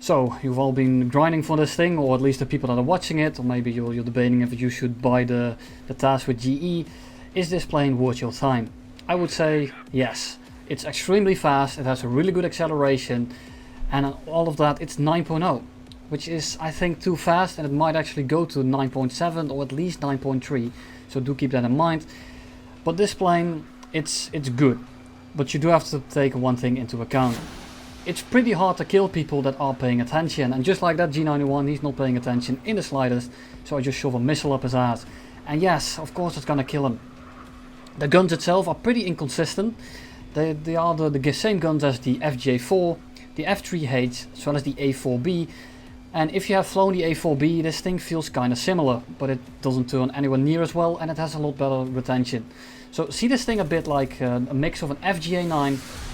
So you've all been grinding for this thing, or at least the people that are watching it, or maybe you're debating if you should buy the task with GE. Is this plane worth your time? I would say yes. It's extremely fast, it has a really good acceleration, and all of that, it's 9.0, which is, I think, too fast, and it might actually go to 9.7 or at least 9.3, so do keep that in mind. But this plane, it's good, but you do have to take one thing into account. It's pretty hard to kill people that are paying attention, and just like that G91, he's not paying attention in the slightest, so I just shove a missile up his ass. And yes, of course it's gonna kill him. The guns itself are pretty inconsistent. They are the same guns as the FJ4, the F3H, as well as the A4B. And if you have flown the A4B, this thing feels kind of similar, but it doesn't turn anywhere near as well, and it has a lot better retention. So see this thing a bit like a mix of an FGA9,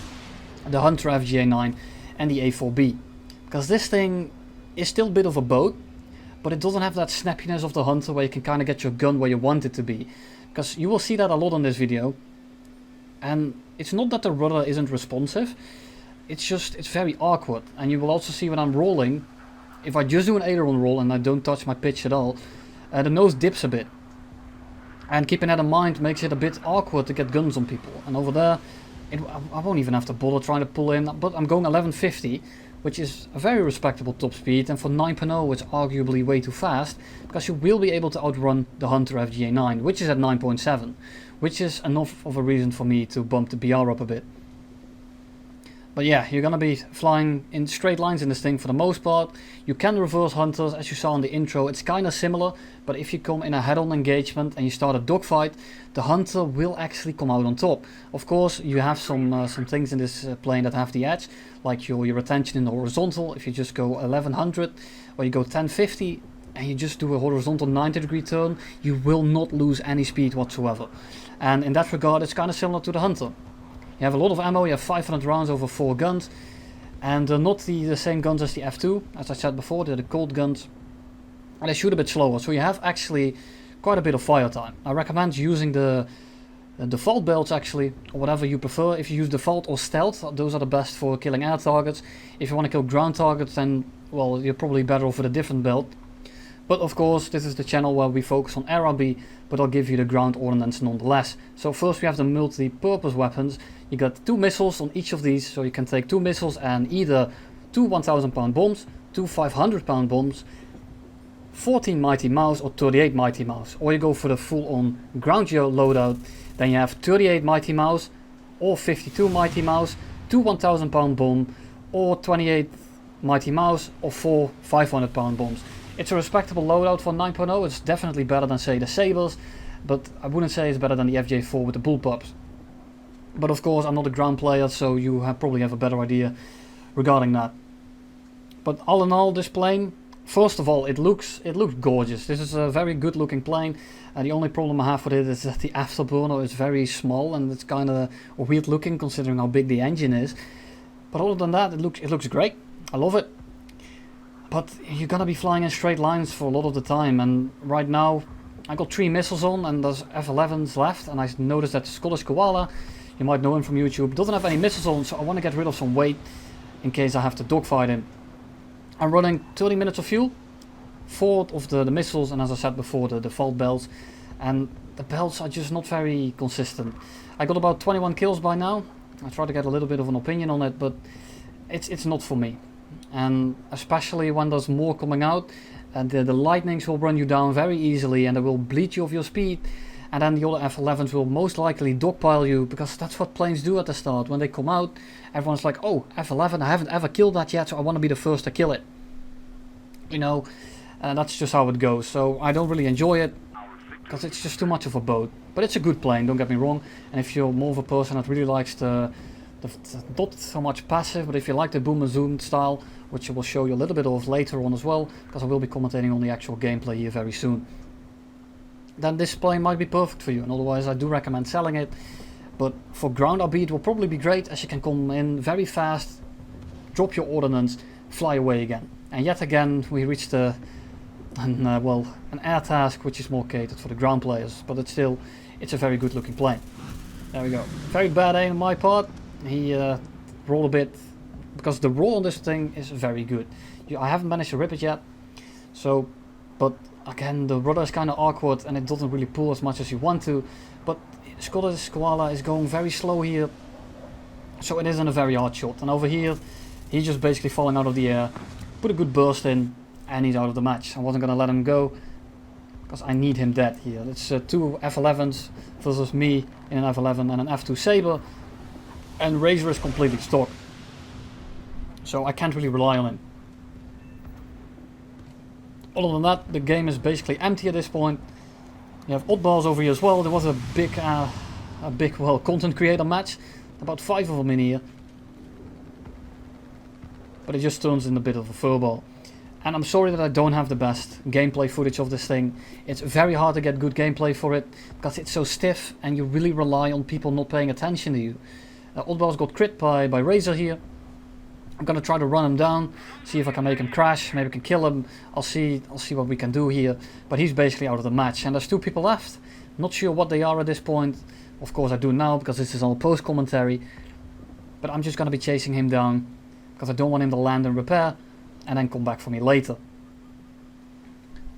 the Hunter FGA9, and the A4B. Because this thing is still a bit of a boat, but it doesn't have that snappiness of the Hunter where you can kind of get your gun where you want it to be. Because you will see that a lot on this video. And it's not that the rudder isn't responsive, it's just, it's very awkward. And you will also see when I'm rolling, if I just do an aileron roll and I don't touch my pitch at all, the nose dips a bit. And keeping that in mind makes it a bit awkward to get guns on people. And over there, I won't even have to bother trying to pull in, but I'm going 1150, which is a very respectable top speed, and for 9.0 it's arguably way too fast, because you will be able to outrun the Hunter FGA9, which is at 9.7, which is enough of a reason for me to bump the BR up a bit. But yeah, you're gonna be flying in straight lines in this thing for the most part. You can reverse Hunters, as you saw in the intro. It's kind of similar, but if you come in a head-on engagement and you start a dogfight, the Hunter will actually come out on top. Of course, you have some things in this plane that have the edge, like your retention in the horizontal. If you just go 1100 or you go 1050 and you just do a horizontal 90-degree turn, you will not lose any speed whatsoever. And in that regard, it's kind of similar to the Hunter. You have a lot of ammo, you have 500 rounds over 4 guns, and they're not the same guns as the F2. As I said before, they're the Colt guns, and they shoot a bit slower, so you have actually quite a bit of fire time. I recommend using the default belts actually, or whatever you prefer. If you use default or stealth, those are the best for killing air targets. If you want to kill ground targets, then, well, you're probably better off with a different belt. But of course, this is the channel where we focus on air RB, but I'll give you the ground ordnance nonetheless. So first we have the multi-purpose weapons. You got 2 missiles on each of these, so you can take 2 missiles and either 2 1000-pound bombs, 2 500-pound bombs, 14 Mighty Mouse or 38 Mighty Mouse. Or you go for the full-on ground geo loadout, then you have 38 Mighty Mouse or 52 Mighty Mouse, 2 1000-pound bomb or 28 Mighty Mouse or 4 500-pound bombs. It's a respectable loadout for 9.0, it's definitely better than say the Sabres, but I wouldn't say it's better than the FJ4 with the bullpups. But of course I'm not a ground player, so you probably have a better idea regarding that. But all in all, this plane, first of all, it looks gorgeous. This is a very good looking plane, and the only problem I have with it is that the Afterburner is very small and it's kind of weird looking considering how big the engine is. But other than that, it looks great. I love it. But you're gonna be flying in straight lines for a lot of the time, and right now I got 3 missiles on and there's F11s left, and I noticed that the Scottish Koala, you might know him from YouTube, doesn't have any missiles on, so I want to get rid of some weight in case I have to dogfight him. I'm running 30 minutes of fuel, 4 of the missiles, and as I said before, the default belts, and the belts are just not very consistent. I got about 21 kills by now. I try to get a little bit of an opinion on it, but it's not for me. And especially when there's more coming out, and the lightnings will run you down very easily and they will bleed you of your speed, and then the other F11s will most likely dogpile you, because that's what planes do at the start. When they come out, everyone's like, oh, F11, I haven't ever killed that yet, so I want to be the first to kill it. You know, and that's just how it goes. So I don't really enjoy it, because it's just too much of a boat. But it's a good plane, don't get me wrong, and if you're more of a person that really likes not so much passive, but if you like the boom and zoom style, which I will show you a little bit of later on as well, because I will be commentating on the actual gameplay here very soon, then this plane might be perfect for you, and otherwise I do recommend selling it. But for ground RB it will probably be great, as you can come in very fast, drop your ordnance, fly away again. And yet again we reached an air task which is more catered for the ground players, but it's a very good looking plane. There we go. Very bad aim on my part. He rolled a bit, because the roll on this thing is very good. I haven't managed to rip it yet. So, but again, the rudder is kind of awkward and it doesn't really pull as much as you want to. But Scottish Koala is going very slow here. So it isn't a very hard shot. And over here, he's just basically falling out of the air. Put a good burst in and he's out of the match. I wasn't going to let him go because I need him dead here. It's two F11s versus me in an F11 and an F2 Saber. And Razor is completely stock. So I can't really rely on him. Other than that, the game is basically empty at this point. You have oddballs over here as well. There was a big content creator match. About 5 of them in here. But it just turns in a bit of a furball. And I'm sorry that I don't have the best gameplay footage of this thing. It's very hard to get good gameplay for it. Because it's so stiff and you really rely on people not paying attention to you. Oddballs got crit by Razor here. I'm gonna try to run him down, see if I can make him crash, maybe I can kill him. I'll see what we can do here. But he's basically out of the match and there's 2 people left. Not sure what they are at this point. Of course I do now because this is all post commentary. But I'm just gonna be chasing him down because I don't want him to land and repair and then come back for me later.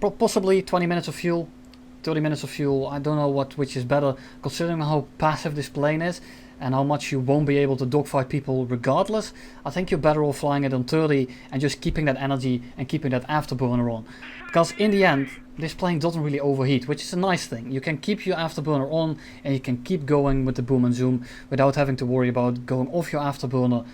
Possibly 20 minutes of fuel, 30 minutes of fuel. I don't know which is better considering how passive this plane is. And how much you won't be able to dogfight people regardless. I think you're better off flying it on 30 and just keeping that energy and keeping that afterburner on. Because in the end, this plane doesn't really overheat, which is a nice thing. You can keep your afterburner on and you can keep going with the boom and zoom without having to worry about going off your afterburner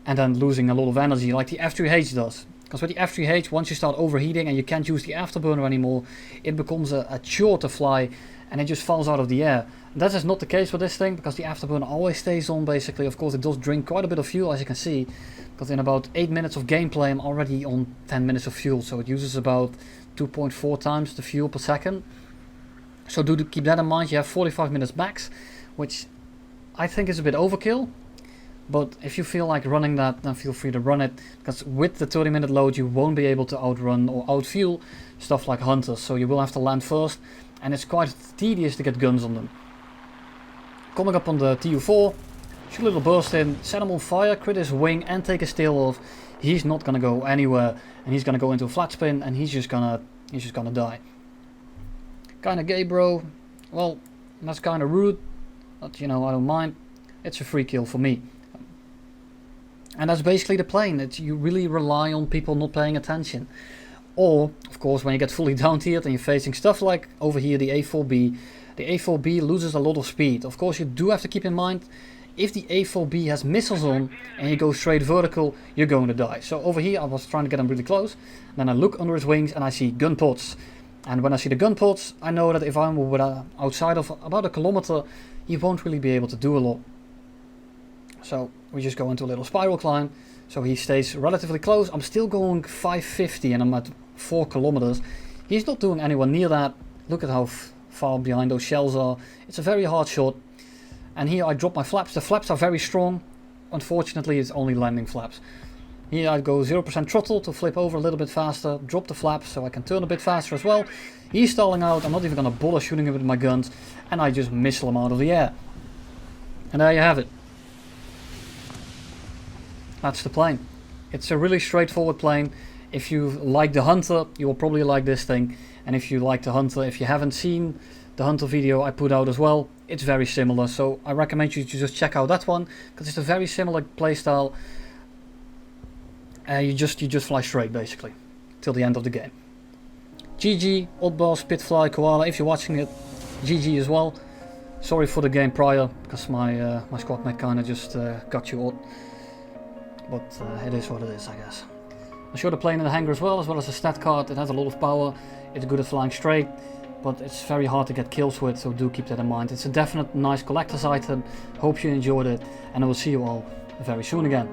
and then losing a lot of energy like the F3H does. Because with the F3H, once you start overheating and you can't use the afterburner anymore, it becomes a chore to fly and it just falls out of the air. That is not the case with this thing because the afterburner always stays on basically. Of course it does drink quite a bit of fuel as you can see. Because in about 8 minutes of gameplay I'm already on 10 minutes of fuel. So it uses about 2.4 times the fuel per second. So do keep that in mind. You have 45 minutes max, which I think is a bit overkill. But if you feel like running that, then feel free to run it. Because with the 30-minute load you won't be able to outrun or outfuel stuff like hunters. So you will have to land first. And it's quite tedious to get guns on them. Coming up on the TU4, shoot a little burst in, set him on fire, crit his wing and take his tail off. He's not gonna go anywhere and he's gonna go into a flat spin and he's just gonna die. Kinda gay, bro. Well, that's kinda rude, but you know, I don't mind. It's a free kill for me. And that's basically the plane. You really rely on people not paying attention. Or, of course, when you get fully down-tiered and you're facing stuff like over here, the A4B. The A4B loses a lot of speed. Of course, you do have to keep in mind, if the A4B has missiles on and you go straight vertical, you're going to die. So over here, I was trying to get him really close. Then I look under his wings and I see gun pods. And when I see the gun pods, I know that if I'm outside of about a kilometer, he won't really be able to do a lot. So we just go into a little spiral climb. So he stays relatively close. I'm still going 550 and I'm at 4 kilometers. He's not doing anywhere near that. Look at how far behind those shells are. It's a very hard shot. And here I drop my flaps. The flaps are very strong. Unfortunately, it's only landing flaps. Here I go 0% throttle to flip over a little bit faster. Drop the flaps so I can turn a bit faster as well. He's stalling out. I'm not even going to bother shooting him with my guns. And I just missile him out of the air. And there you have it. That's the plane. It's a really straightforward plane. If you like the Hunter, you will probably like this thing. And if you like the Hunter, if you haven't seen the Hunter video I put out as well, it's very similar. So I recommend you to just check out that one because it's a very similar playstyle. You just fly straight basically till the end of the game. GG, Oddball, Spitfly, Koala. If you're watching it, GG as well. Sorry for the game prior because my squad mate kind of just got you out. But it is what it is, I guess. I showed the plane in the hangar as well as the stat card. It has a lot of power. It's good at flying straight, but it's very hard to get kills with, so do keep that in mind. It's a definite nice collector's item. Hope you enjoyed it, and I will see you all very soon again.